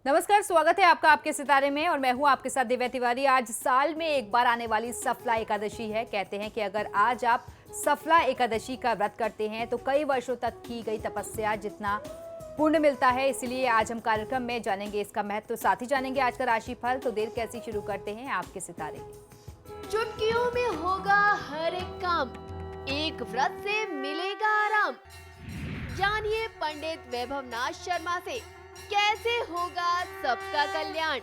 नमस्कार, स्वागत है आपका आपके सितारे में और मैं हूं आपके साथ दिव्या तिवारी। आज साल में एक बार आने वाली सफला एकादशी है। कहते हैं कि अगर आज आप सफला एकादशी का व्रत करते हैं तो कई वर्षों तक की गई तपस्या जितना पुण्य मिलता है। इसलिए आज हम कार्यक्रम में जानेंगे इसका महत्व, साथ ही जानेंगे आज का राशिफल। तो देर कैसी, शुरू करते हैं आपके सितारे। चुटकियों में होगा हर एक काम, एक व्रत से मिलेगा आराम। जानिए पंडित वैभव नाथ शर्मा से कैसे होगा सबका कल्याण।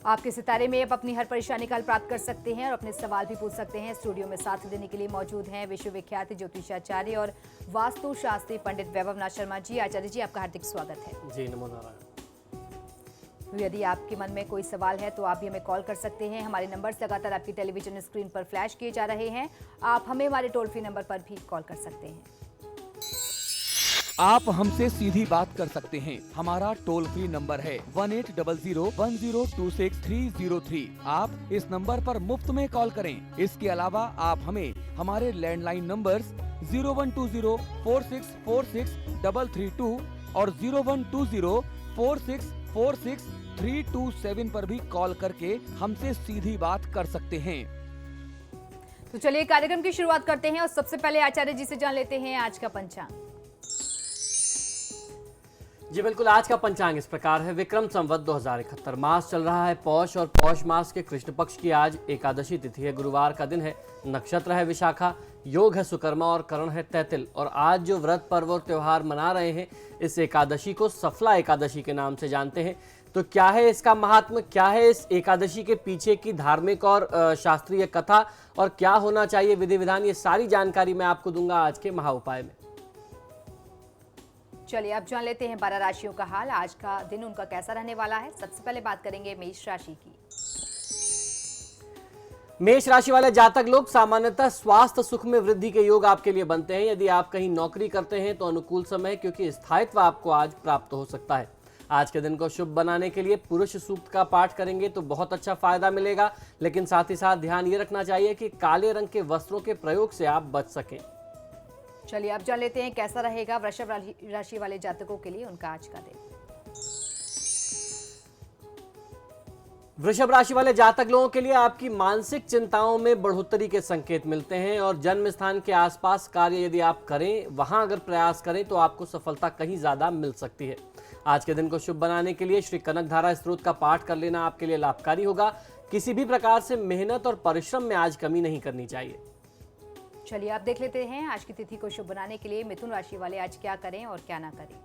आपके सितारे में आप अपनी हर परेशानी का हल प्राप्त कर सकते हैं और अपने सवाल भी पूछ सकते हैं। स्टूडियो में साथ देने के लिए मौजूद हैं विश्वविख्यात ज्योतिषाचार्य और वास्तु शास्त्री पंडित वैभव नाथ शर्मा जी। आचार्य जी, आपका हार्दिक स्वागत है। जी, नमो नारायण। यदि आपके मन में कोई सवाल है तो आप भी हमें कॉल कर सकते हैं। हमारे नंबर्स लगातार आपकी टेलीविजन स्क्रीन पर फ्लैश किए जा रहे हैं। आप हमें हमारे टोल फ्री नंबर पर भी कॉल कर सकते हैं। आप हमसे सीधी बात कर सकते हैं। हमारा टोल फ्री नंबर है 180010263003। आप इस नंबर पर मुफ्त में कॉल करें। इसके अलावा आप हमें हमारे लैंडलाइन नंबर्स 012046463332 और 012046463327 पर भी कॉल करके हमसे सीधी बात कर सकते हैं। तो चलिए कार्यक्रम की शुरुआत करते हैं और सबसे पहले आचार्य जी से जान लेते हैं आज का पंचांग। जी बिल्कुल, आज का पंचांग इस प्रकार है। विक्रम संवत 2071 मास चल रहा है पौष और पौष मास के कृष्ण पक्ष की आज एकादशी तिथि है। गुरुवार का दिन है, नक्षत्र है विशाखा, योग है सुकर्मा और करण है तैतिल। और आज जो व्रत पर्व और त्योहार मना रहे हैं, इस एकादशी को सफला एकादशी के नाम से जानते हैं। तो क्या है इसका महात्म्य, क्या है इस एकादशी के पीछे की धार्मिक और शास्त्रीय कथा और क्या होना चाहिए विधि विधान, ये सारी जानकारी मैं आपको दूंगा आज के महा उपाय में। चलिए अब जान लेते हैं 12 राशियों का हाल। आज का दिन उनका कैसा रहने वाला है। सबसे पहले बात करेंगे मेष राशि की। मेष राशि वाले जातक लोग सामान्यतः स्वास्थ्य सुख में वृद्धि के योग आपके लिए बनते हैं। यदि आप कहीं नौकरी करते हैं तो अनुकूल समय है, क्योंकि स्थायित्व आपको आज प्राप्त हो सकता है। आज के दिन को शुभ बनाने के लिए पुरुष सूक्त का पाठ करेंगे तो बहुत अच्छा फायदा मिलेगा। लेकिन साथ ही साथ ध्यान ये रखना चाहिए कि काले रंग के वस्त्रों के प्रयोग से आप बच सकें। चलिए अब जान लेते हैं कैसा रहेगा वृषभ राशि वाले जातकों के लिए उनका आज का दिन। वृषभ राशि वाले जातक लोगों के लिए आपकी मानसिक चिंताओं में बढ़ोतरी के संकेत मिलते हैं और जन्म स्थान के आसपास कार्य यदि आप करें, वहां अगर प्रयास करें तो आपको सफलता कहीं ज्यादा मिल सकती है। आज के दिन को शुभ बनाने के लिए श्री कनकधारा स्तोत्र का पाठ कर लेना आपके लिए लाभकारी होगा। किसी भी प्रकार से मेहनत और परिश्रम में आज कमी नहीं करनी चाहिए। चलिए आप देख लेते हैं आज की तिथि को शुभ बनाने के लिए मिथुन राशि वाले आज क्या करें और क्या ना करें।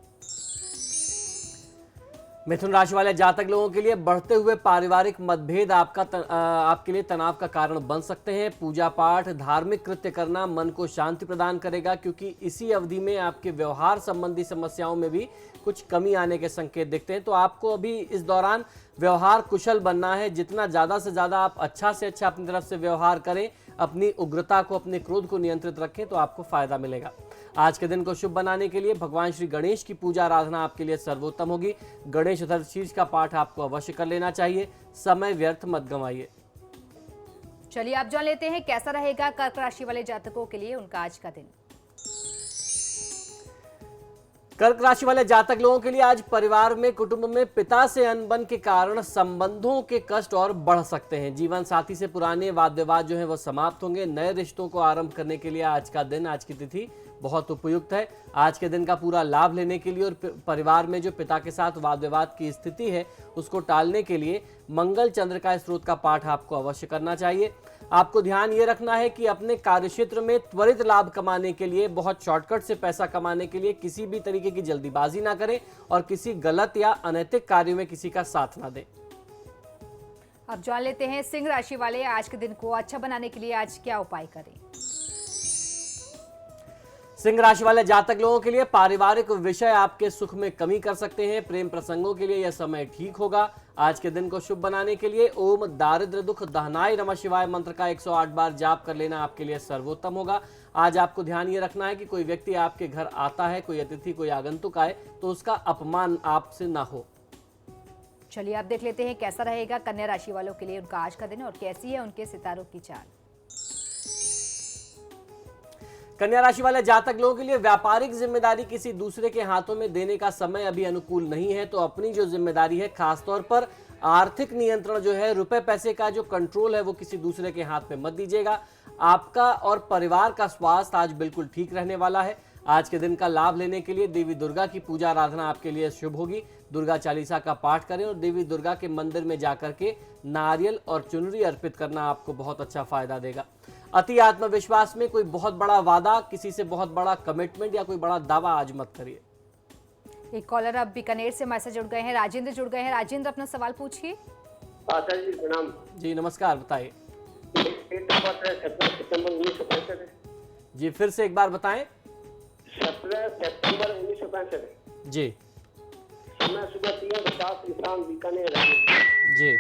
मिथुन राशि वाले जातक लोगों के लिए बढ़ते हुए पारिवारिक मतभेद आपके लिए तनाव का कारण बन सकते हैं। पूजा पाठ, धार्मिक कृत्य करना मन को शांति प्रदान करेगा, क्योंकि इसी अवधि में आपके व्यवहार संबंधी समस्याओं में भी कुछ कमी आने के संकेत दिखते हैं। तो आपको अभी इस दौरान व्यवहार कुशल बनना है। जितना ज़्यादा से ज़्यादा आप अच्छा से अच्छा अपनी तरफ से व्यवहार करें, अपनी उग्रता को, अपने क्रोध को नियंत्रित रखें, तो आपको फायदा मिलेगा। आज के दिन को शुभ बनाने के लिए भगवान श्री गणेश की पूजा आराधना आपके लिए सर्वोत्तम होगी। गणेश चतुर्थी का पाठ आपको अवश्य कर लेना चाहिए। समय व्यर्थ मत गंवाइए। चलिए आप जान लेते हैं कैसा रहेगा कर्क राशि वाले जातकों के लिए उनका आज का दिन। कर्क राशि वाले जातक लोगों के लिए आज परिवार में, कुटुंब में पिता से अनबन के कारण संबंधों के कष्ट और बढ़ सकते हैं। जीवन साथी से पुराने वाद विवाद जो है वो समाप्त होंगे। नए रिश्तों को आरंभ करने के लिए आज का दिन, आज की तिथि बहुत उपयुक्त है। आज के दिन का पूरा लाभ लेने के लिए और परिवार में जो पिता के साथ वाद विवाद की स्थिति है उसको टालने के लिए मंगल चंद्र का स्तोत्र का पाठ आपको अवश्य करना चाहिए। आपको ध्यान ये रखना है कि अपने कार्यक्षेत्र में त्वरित लाभ कमाने के लिए, बहुत शॉर्टकट से पैसा कमाने के लिए किसी भी तरीके की जल्दीबाजी ना करें और किसी गलत या अनैतिक कार्यों में किसी का साथ ना दें। अब जान लेते हैं सिंह राशि वाले आज के दिन को अच्छा बनाने के लिए आज क्या उपाय करें। सिंह राशि वाले जातक लोगों के लिए पारिवारिक विषय आपके सुख में कमी कर सकते हैं। प्रेम प्रसंगों के लिए यह समय ठीक होगा। आज के दिन को शुभ बनाने के लिए ओम दारिद्र दुख दहनाय नमः शिवाय मंत्र का 108 बार जाप कर लेना आपके लिए सर्वोत्तम होगा। आज आपको ध्यान ये रखना है कि कोई व्यक्ति आपके घर आता है, कोई अतिथि, कोई आगंतुक आए तो उसका अपमान आपसे ना हो। चलिए आप देख लेते हैं कैसा रहेगा कन्या राशि वालों के लिए उनका आज का दिन और कैसी है उनके सितारों की चाल। कन्या राशि वाले जातक लोगों के लिए व्यापारिक जिम्मेदारी किसी दूसरे के हाथों में देने का समय अभी अनुकूल नहीं है, तो अपनी जो जिम्मेदारी है, खासतौर पर आर्थिक नियंत्रण जो है, रुपए पैसे का जो कंट्रोल है, वो किसी दूसरे के हाथ में मत दीजिएगा। आपका और परिवार का स्वास्थ्य आज बिल्कुल ठीक रहने वाला है। आज के दिन का लाभ लेने के लिए देवी दुर्गा की पूजा आराधना आपके लिए शुभ होगी। दुर्गा चालीसा का पाठ करें और देवी दुर्गा के मंदिर में जाकर के नारियल और चुनरी अर्पित करना आपको बहुत अच्छा फायदा देगा। अति आत्मविश्वास में कोई बहुत बड़ा वादा, किसी से बहुत बड़ा कमिटमेंट या कोई बड़ा दावा आज मत करिए। एक कॉलर अब बीकानेर से हमारे साथ जुड़ गए हैं, राजेंद्र जुड़ गए हैं। राजेंद्र, अपना सवाल पूछिए। सर जी प्रणाम। जी नमस्कार, बताइए। डेट ऑफ बर्थ 17 सितंबर 1965 है। जी फिर से एक बार बताएं। 17 सितंबर 1965। जी समय सुबह 3:50 शाम बीकानेर। जी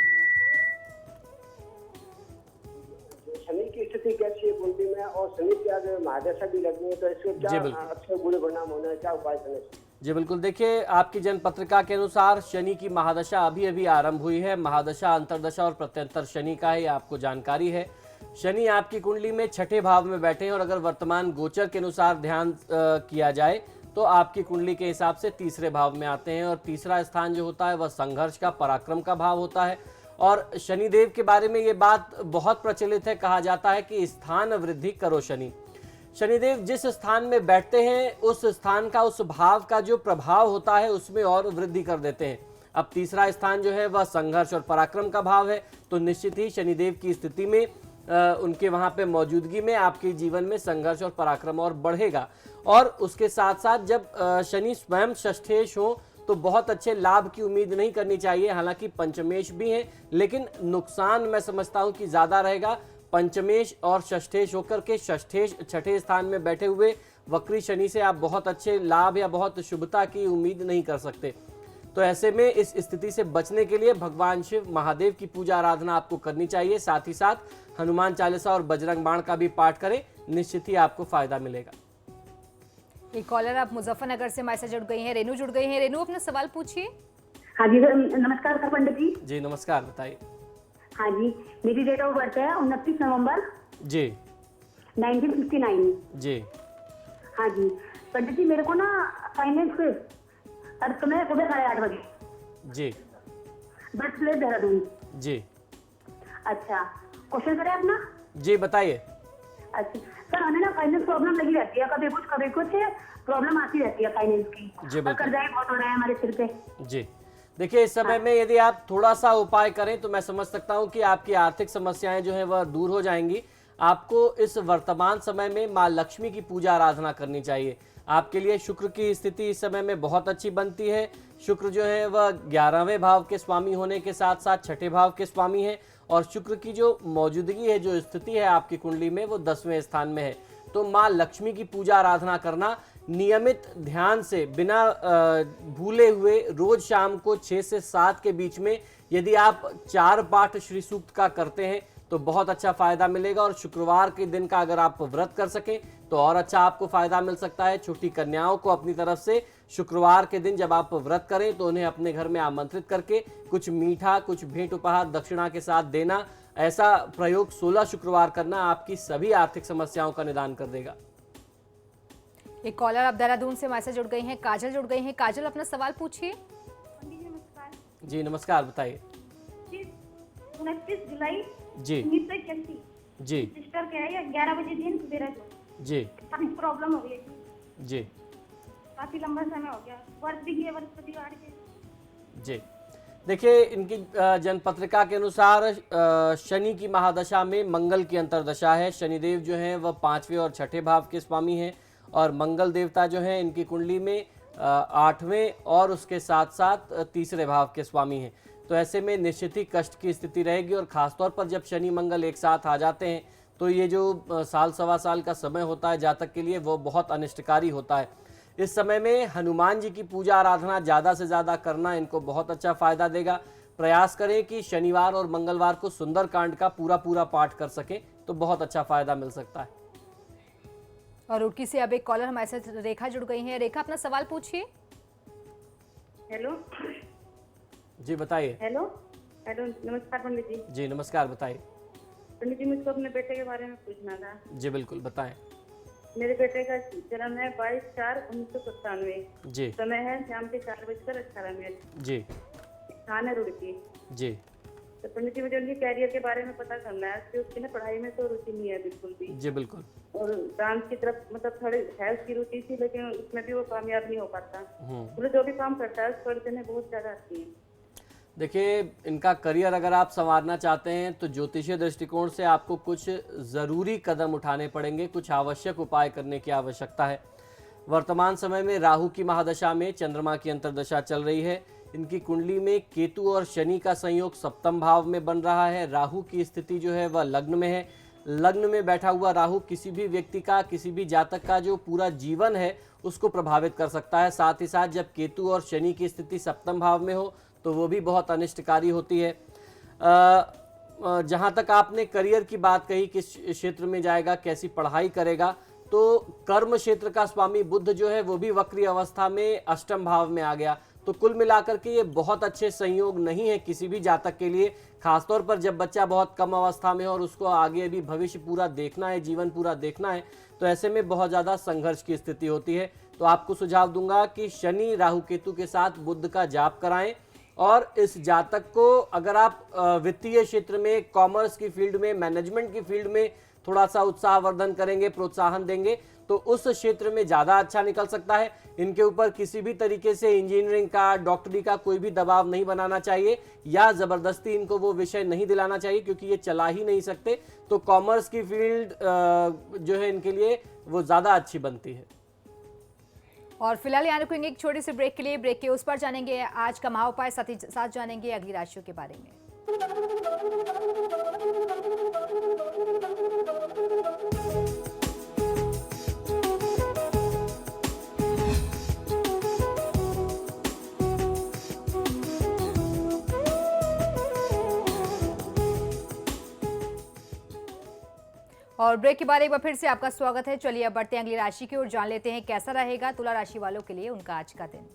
शनि की स्थिति कैसी है कुंडली में, और शनि की आगे महादशा भी लगी है, तो इसके जी, क्या बिल्कुल। अच्छे बुरे परिणाम होने हैं, क्या उपाय करने चाहिए? जी बिल्कुल, देखिए आपकी जन्म पत्रिका के अनुसार शनि की महादशा अभी अभी आरंभ हुई है। महादशा अंतरदशा और प्रत्यंतर शनि का है, ये आपको जानकारी है। शनि आपकी कुंडली में छठे भाव में बैठे हैं और अगर वर्तमान गोचर के अनुसार ध्यान किया जाए तो आपकी कुंडली के हिसाब से तीसरे भाव में आते हैं और तीसरा स्थान जो होता है वह संघर्ष का, पराक्रम का भाव होता है। और शनिदेव के बारे में ये बात बहुत प्रचलित है, कहा जाता है कि स्थान वृद्धि करो शनि। शनिदेव जिस स्थान में बैठते हैं उस स्थान का, उस भाव का जो प्रभाव होता है उसमें और वृद्धि कर देते हैं। अब तीसरा स्थान जो है वह संघर्ष और पराक्रम का भाव है, तो निश्चित ही शनिदेव की स्थिति में उनके वहां पे मौजूदगी में आपके जीवन में संघर्ष और पराक्रम और बढ़ेगा। और उसके साथ साथ जब शनि स्वयं षष्ठेश हो तो बहुत अच्छे लाभ की उम्मीद नहीं करनी चाहिए। हालांकि पंचमेश भी हैं, लेकिन नुकसान मैं समझता हूं कि ज्यादा रहेगा। पंचमेश और षष्ठेश होकर के षष्ठेश छठे स्थान में बैठे हुए वक्री शनि से आप बहुत अच्छे लाभ या बहुत शुभता की उम्मीद नहीं कर सकते। तो ऐसे में इस स्थिति से बचने के लिए भगवान शिव महादेव की पूजा आराधना आपको करनी चाहिए। साथ ही साथ हनुमान चालीसा और बजरंग बाण का भी पाठ करें, निश्चित ही आपको फायदा मिलेगा। एक कॉलर आप मुजफ्फरनगर से हमारे साथ जुड़ गई हैं, रेनू जुड़ गई हैं। रेनू, अपना सवाल पूछिए। हाँ जी सर, नमस्कार सर पंडित जी। जी नमस्कार, बताइए। हाँ जी, मेरी डेट ऑफ बर्थ है 29 नवंबर जी 1959। जी हाँ जी पंडित जी, मेरे को ना फाइनेंस पे समय सुबह 8:30 बजे, जी बर्थ प्लेस देहरादून। जी अच्छा, क्वेश्चन करें अपना? जी बताइए। अच्छा सर, हमें ना फाइनेंस प्रॉब्लम लगी रहती है, कभी कुछ प्रॉब्लम आती रहती है फाइनेंस की। जी, बिल्कुल। कर्जाएं बहुत हो रहे हैं हमारे सिर पे। जी देखिए, इस समय में यदि आप थोड़ा सा उपाय करें तो मैं समझ सकता हूं कि आपकी आर्थिक समस्याएं जो है वह दूर हो जाएंगी। आपको इस वर्तमान समय में माँ लक्ष्मी की पूजा आराधना करनी चाहिए। आपके लिए शुक्र की स्थिति इस समय में बहुत अच्छी बनती है। शुक्र जो है वह 11वें भाव के स्वामी होने के साथ साथ छठे भाव के स्वामी है और शुक्र की जो मौजूदगी है, जो स्थिति है आपकी कुंडली में, वो 10वें स्थान में है। तो माँ लक्ष्मी की पूजा आराधना करना नियमित ध्यान से, बिना भूले हुए, रोज शाम को 6 से 7 के बीच में यदि आप 4 पाठ श्री सूक्त का करते हैं तो बहुत अच्छा फायदा मिलेगा। और शुक्रवार के दिन का अगर आप व्रत कर सकें तो और अच्छा आपको फायदा मिल सकता है। छोटी कन्याओं को अपनी तरफ से शुक्रवार के दिन जब आप व्रत करें तो उन्हें अपने घर में आमंत्रित करके कुछ मीठा, कुछ भेंट उपहार दक्षिणा के साथ देना, ऐसा प्रयोग 16 शुक्रवार करना आपकी सभी आर्थिक समस्याओं का निदान कर देगा। एक कॉलर अब देहरादून से हमारे साथ जुड़ गई हैं, काजल जुड़ गई हैं। काजल, अपना सवाल पूछिए। जी नमस्कार, बताइए। 29 जुलाई जी 1981 जी सिस्टर के है, 11 बजे दिन सवेरा जी काफी प्रॉब्लम हो गई थी, जी काफी लंबा समय हो गया। वर्ष भी गए, बृहस्पतिवार के। जी देखिए, इनकी जन्म पत्रिका के अनुसार शनि की महादशा में मंगल की अंतरदशा है। शनिदेव जो हैं वह 5वें और छठे भाव के स्वामी हैं और मंगल देवता जो हैं इनकी कुंडली में 8वें और उसके साथ साथ तीसरे भाव के स्वामी हैं। तो ऐसे में निश्चित ही कष्ट की स्थिति रहेगी और खासतौर पर जब शनि मंगल एक साथ आ जाते हैं तो ये जो साल सवा साल का समय होता है जातक के लिए, वो बहुत अनिष्टकारी होता है। इस समय में हनुमान जी की पूजा आराधना ज़्यादा से ज़्यादा करना इनको बहुत अच्छा फायदा देगा। प्रयास करें कि शनिवार और मंगलवार को सुंदरकांड का पूरा पाठ कर सकें तो बहुत अच्छा फायदा मिल सकता है। और रुड़की से अब एक कॉलर हमारे साथ रेखा जुड़ गई हैं। रेखा, अपना सवाल पूछिए। हेलो जी बताइए। हेलो हेलो, नमस्कार पंडित जी। जी नमस्कार, बताइए। पंडित जी, मुझको अपने बेटे के बारे में पूछना था। जी बिल्कुल, बताएं। मेरे बेटे का जन्म है 22/4/1997। जी समय है शाम के 4:18 जी स्थान है रुड़की। जी। तो पंडित जी मुझे उनके कैरियर के बारे में पता करना है कि उसकी ना पढ़ाई में तो रुचि नहीं है बिल्कुल भी, जी बिल्कुल। और डांस की तरफ मतलब थोड़ी है उसकी रुचि थी, लेकिन उसमें भी वो कामयाब नहीं हो पाता। मतलब जो भी काम करता है उस पर में बहुत ज्यादा आती है। देखिए, इनका करियर अगर आप संवारना चाहते हैं तो ज्योतिषीय दृष्टिकोण से आपको कुछ ज़रूरी कदम उठाने पड़ेंगे, कुछ आवश्यक उपाय करने की आवश्यकता है। वर्तमान समय में राहु की महादशा में चंद्रमा की अंतर्दशा चल रही है। इनकी कुंडली में केतु और शनि का संयोग सप्तम भाव में बन रहा है। राहु की स्थिति जो है वह लग्न में है। लग्न में बैठा हुआ राहु किसी भी व्यक्ति का, किसी भी जातक का जो पूरा जीवन है उसको प्रभावित कर सकता है। साथ ही साथ जब केतु और शनि की स्थिति सप्तम भाव में हो तो वो भी बहुत अनिष्टकारी होती है। जहाँ तक आपने करियर की बात कही, किस क्षेत्र में जाएगा, कैसी पढ़ाई करेगा, तो कर्म क्षेत्र का स्वामी बुध जो है वो भी वक्री अवस्था में अष्टम भाव में आ गया। तो कुल मिलाकर के ये बहुत अच्छे संयोग नहीं है किसी भी जातक के लिए, खासतौर पर जब बच्चा बहुत कम अवस्था में हो और उसको आगे अभी भविष्य पूरा देखना है, जीवन पूरा देखना है, तो ऐसे में बहुत ज़्यादा संघर्ष की स्थिति होती है। तो आपको सुझाव दूंगा कि शनि राहु केतु के साथ बुध का जाप कराएं। और इस जातक को अगर आप वित्तीय क्षेत्र में, कॉमर्स की फील्ड में, मैनेजमेंट की फील्ड में थोड़ा सा उत्साहवर्धन करेंगे, प्रोत्साहन देंगे तो उस क्षेत्र में ज़्यादा अच्छा निकल सकता है। इनके ऊपर किसी भी तरीके से इंजीनियरिंग का, डॉक्टरी का कोई भी दबाव नहीं बनाना चाहिए या ज़बरदस्ती इनको वो विषय नहीं दिलाना चाहिए, क्योंकि ये चला ही नहीं सकते। तो कॉमर्स की फील्ड जो है इनके लिए वो ज़्यादा अच्छी बनती है। और फिलहाल यहाँ रुकेंगे एक छोटे से ब्रेक के लिए। ब्रेक के उस पर जानेंगे आज का महाउपाय, साथ ही साथ जानेंगे अगली राशियों के बारे में। और ब्रेक के बाद एक बार फिर से आपका स्वागत है। चलिए अब बढ़ते हैं अगली राशि की ओर, जान लेते हैं कैसा रहेगा तुला राशि वालों के लिए उनका आज का दिन।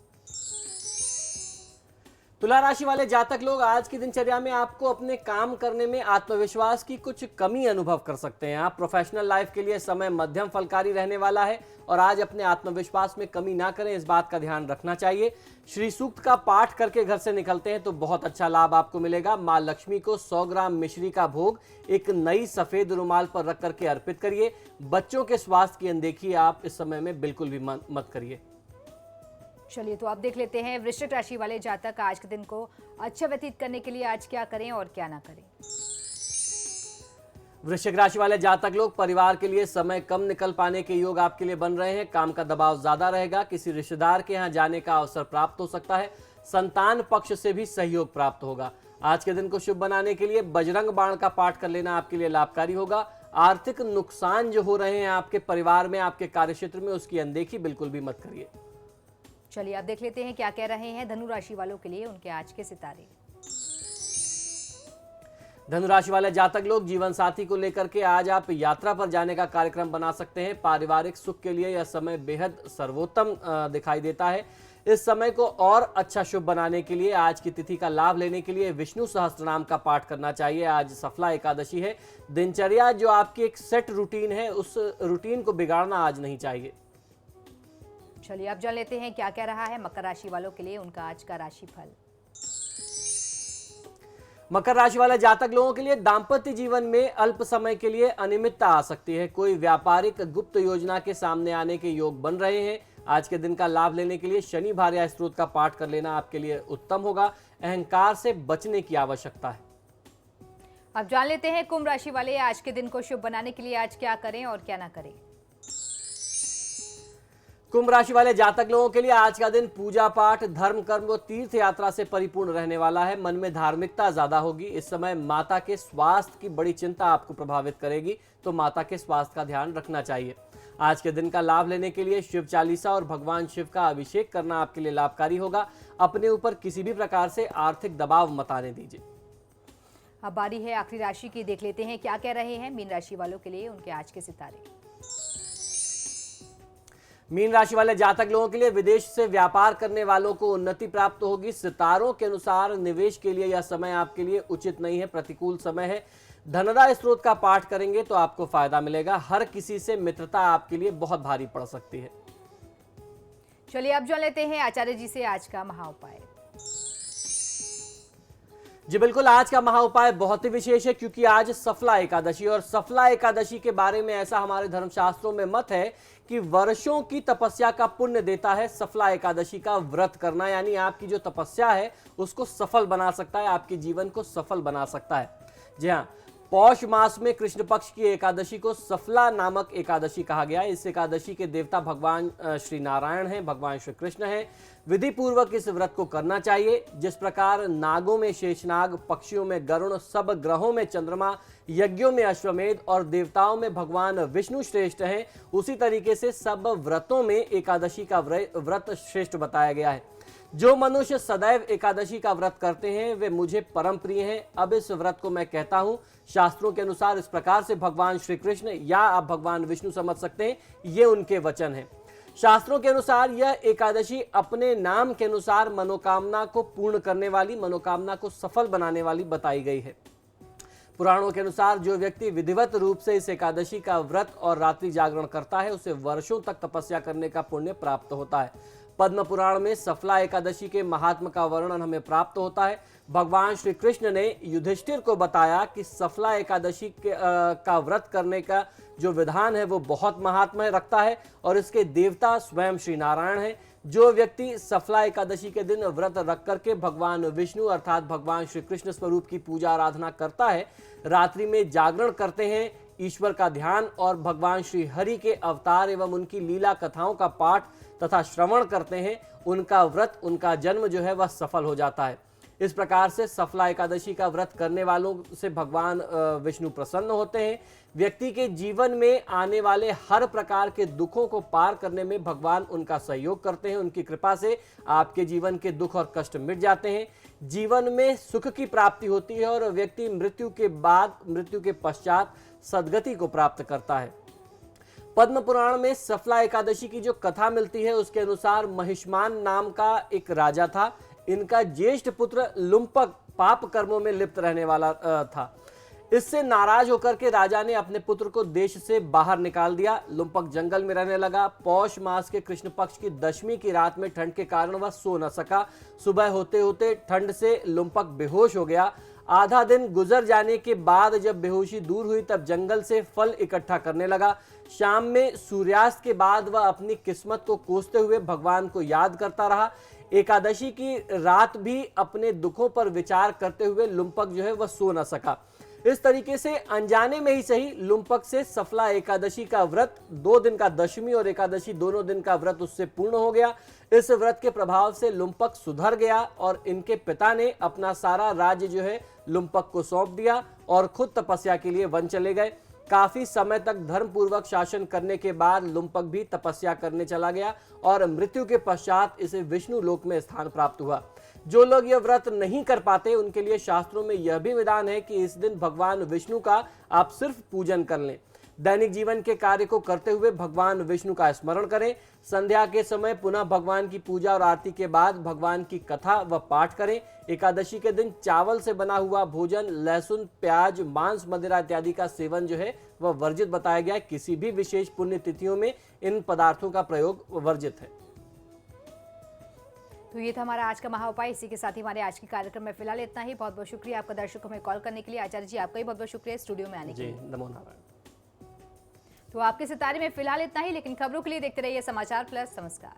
तुला राशि वाले जातक लोग आज की दिनचर्या में आपको अपने काम करने में आत्मविश्वास की कुछ कमी अनुभव कर सकते हैं। आप प्रोफेशनल लाइफ के लिए समय मध्यम फलकारी रहने वाला है और आज अपने आत्मविश्वास में कमी ना करें, इस बात का ध्यान रखना चाहिए। श्री सूक्त का पाठ करके घर से निकलते हैं तो बहुत अच्छा लाभ आपको मिलेगा। माँ लक्ष्मी को 100 ग्राम मिश्री का भोग एक नई सफेद रुमाल पर रख करके अर्पित करिए। बच्चों के स्वास्थ्य की अनदेखी आप इस समय में बिल्कुल भी मत करिए। चलिए तो आप देख लेते हैं वृश्चिक राशि वाले जातक आज के दिन को अच्छा व्यतीत करने के लिए आज क्या करें और क्या ना करें। वृश्चिक राशि वाले जातक लोग परिवार के लिए समय कम निकल पाने के योग आपके लिए बन रहे हैं। काम का दबाव ज्यादा रहेगा। किसी रिश्तेदार के यहाँ जाने का अवसर प्राप्त हो सकता है। संतान पक्ष से भी सहयोग प्राप्त होगा। आज के दिन को शुभ बनाने के लिए बजरंग बाण का पाठ कर लेना आपके लिए लाभकारी होगा। आर्थिक नुकसान जो हो रहे हैं आपके परिवार में, आपके कार्यक्षेत्र में, उसकी अनदेखी बिल्कुल भी मत करिए। चलिए आप देख लेते हैं क्या कह रहे हैं धनु राशि वालों के लिए उनके आज के सितारे। धनु राशि वाले जातक लोग जीवन साथी को लेकर के आज आप यात्रा पर जाने का कार्यक्रम बना सकते हैं। पारिवारिक सुख के लिए यह समय बेहद सर्वोत्तम दिखाई देता है। इस समय को और अच्छा शुभ बनाने के लिए, आज की तिथि का लाभ लेने के लिए विष्णु सहस्त्रनाम का पाठ करना चाहिए। आज सफला एकादशी है। दिनचर्या जो आपकी एक सेट रूटीन है, उस रूटीन को बिगाड़ना आज नहीं चाहिए। चलिए अब जान लेते हैं क्या कह रहा है मकर राशि वालों के लिए उनका आज का राशिफल। मकर राशि वाले जातक लोगों के लिए दाम्पत्य जीवन में अल्प समय के लिए अनियमितता आ सकती है। कोई व्यापारिक गुप्त योजना के सामने आने के योग बन रहे हैं। आज के दिन का लाभ लेने के लिए शनि भार्या स्तोत्र का पाठ कर लेना आपके लिए उत्तम होगा। अहंकार से बचने की आवश्यकता है। अब जान लेते हैं कुंभ राशि वाले आज के दिन को शुभ बनाने के लिए आज क्या करें और क्या ना करें। कुंभ राशि वाले जातक लोगों के लिए आज का दिन पूजा पाठ, धर्म कर्म व तीर्थ यात्रा से परिपूर्ण रहने वाला है। मन में धार्मिकता ज्यादा होगी। इस समय माता के स्वास्थ्य की बड़ी चिंता आपको प्रभावित करेगी, तो माता के स्वास्थ्य का ध्यान रखना चाहिए। आज के दिन का लाभ लेने के लिए शिव चालीसा और भगवान शिव का अभिषेक करना आपके लिए लाभकारी होगा। अपने ऊपर किसी भी प्रकार से आर्थिक दबाव मत आने दीजिए। अब बारी है आखिरी राशि की, देख लेते हैं क्या कह रहे हैं मीन राशि वालों के लिए उनके आज के सितारे। मीन राशि वाले जातक लोगों के लिए विदेश से व्यापार करने वालों को उन्नति प्राप्त होगी। सितारों के अनुसार निवेश के लिए यह समय आपके लिए उचित नहीं है, प्रतिकूल समय है। धनदा स्त्रोत का पाठ करेंगे तो आपको फायदा मिलेगा। हर किसी से मित्रता आपके लिए बहुत भारी पड़ सकती है। चलिए अब जान लेते हैं आचार्य जी से आज का महाउपाय। जी बिल्कुल, आज का महाउपाय बहुत ही विशेष है क्योंकि आज सफला एकादशी, और सफला एकादशी के बारे में ऐसा हमारे धर्मशास्त्रों में मत है कि वर्षों की तपस्या का पुण्य देता है सफला एकादशी का व्रत करना, यानी आपकी जो तपस्या है उसको सफल बना सकता है, आपके जीवन को सफल बना सकता है। जी हाँ, पौष मास में कृष्ण पक्ष की एकादशी को सफला नामक एकादशी कहा गया है। इस एकादशी के देवता भगवान श्री नारायण हैं, भगवान श्री कृष्ण हैं। विधि पूर्वक इस व्रत को करना चाहिए। जिस प्रकार नागों में शेषनाग, पक्षियों में गरुण, सब ग्रहों में चंद्रमा, यज्ञों में अश्वमेध और देवताओं में भगवान विष्णु श्रेष्ठ हैं, उसी तरीके से सब व्रतों में एकादशी का व्रत श्रेष्ठ बताया गया है। जो मनुष्य सदैव एकादशी का व्रत करते हैं वे मुझे परम प्रिय हैं। अब इस व्रत को मैं कहता हूं शास्त्रों के अनुसार इस प्रकार से भगवान श्री कृष्ण या आप भगवान विष्णु समझ सकते हैं, ये उनके वचन हैं। शास्त्रों के अनुसार यह एकादशी अपने नाम के अनुसार मनोकामना को पूर्ण करने वाली, मनोकामना को सफल बनाने वाली बताई गई है। पुराणों के अनुसार जो व्यक्ति विधिवत रूप से इस एकादशी का व्रत और रात्रि जागरण करता है उसे वर्षों तक तपस्या करने का पुण्य प्राप्त होता है। पद्म पुराण में सफला एकादशी के महात्म का वर्णन हमें प्राप्त होता है। भगवान श्री कृष्ण ने युधिष्ठिर को बताया कि सफला एकादशी का व्रत करने का जो विधान है वो बहुत महात्म्य रखता है और इसके देवता स्वयं श्री नारायण हैं। जो व्यक्ति सफला एकादशी के दिन व्रत रख करके भगवान विष्णु अर्थात भगवान श्री कृष्ण स्वरूप की पूजा आराधना करता है, रात्रि में जागरण करते हैं, ईश्वर का ध्यान और भगवान श्री हरि के अवतार एवं उनकी लीला कथाओं का पाठ तथा श्रवण करते हैं, उनका व्रत, उनका जन्म जो है वह सफल हो जाता है। इस प्रकार से सफला एकादशी का व्रत करने वालों से भगवान विष्णु प्रसन्न होते हैं। व्यक्ति के जीवन में आने वाले हर प्रकार के दुखों को पार करने में भगवान उनका सहयोग करते हैं। उनकी कृपा से आपके जीवन के दुख और कष्ट मिट जाते हैं, जीवन में सुख की प्राप्ति होती है और व्यक्ति मृत्यु के पश्चात सद्गति को प्राप्त करता है। पद्म पुराण में सफला एकादशी की जो कथा मिलती है उसके अनुसार महिष्मान नाम का एक राजा था। इनका ज्येष्ठ पुत्र लुम्पक पाप कर्मों में लिप्त रहने वाला था। इससे नाराज होकर के राजा ने अपने पुत्र को देश से बाहर निकाल दिया। लुम्पक जंगल में रहने लगा। पौष मास के कृष्ण पक्ष की दशमी की रात में ठंड के कारण वह सो न सका। सुबह होते होते ठंड से लुम्पक बेहोश हो गया। आधा दिन गुजर जाने के बाद जब बेहोशी दूर हुई तब जंगल से फल इकट्ठा करने लगा। शाम में सूर्यास्त के बाद वह अपनी किस्मत को कोसते हुए भगवान को याद करता रहा। एकादशी की रात भी अपने दुखों पर विचार करते हुए लुम्पक जो है वह सो न सका। इस तरीके से अनजाने में ही सही लुम्पक से सफला एकादशी का व्रत 2 दिन का दशमी और एकादशी दोनों दिन का व्रत उससे पूर्ण हो गया। इस व्रत के प्रभाव से लुम्पक सुधर गया और इनके पिता ने अपना सारा राज्य जो है लुम्पक को सौंप दिया और खुद तपस्या के लिए वन चले गए। काफी समय तक धर्मपूर्वक शासन करने के बाद लुम्पक भी तपस्या करने चला गया और मृत्यु के पश्चात इसे विष्णु लोक में स्थान प्राप्त हुआ। जो लोग यह व्रत नहीं कर पाते उनके लिए शास्त्रों में यह भी विधान है कि इस दिन भगवान विष्णु का आप सिर्फ पूजन कर लें। दैनिक जीवन के कार्य को करते हुए भगवान विष्णु का स्मरण करें। संध्या के समय पुनः भगवान की पूजा और आरती के बाद भगवान की कथा व पाठ करें। एकादशी के दिन चावल से बना हुआ भोजन, लहसुन, प्याज, मांस, मदिरा इत्यादि का सेवन जो है वह वर्जित बताया गया है। किसी भी विशेष पुण्य तिथियों में इन पदार्थों का प्रयोग वर्जित है। तो ये था हमारा आज का महाउपाय। इसी के साथ ही हमारे आज के कार्यक्रम में फिलहाल इतना ही। बहुत बहुत शुक्रिया आपका दर्शकों में कॉल करने के लिए। आचार्य जी आपका भी बहुत बहुत शुक्रिया स्टूडियो में आने के लिए। नमो नारायण। तो आपके सितारे में फिलहाल इतना ही, लेकिन खबरों के लिए देखते रहिए समाचार प्लस। नमस्कार।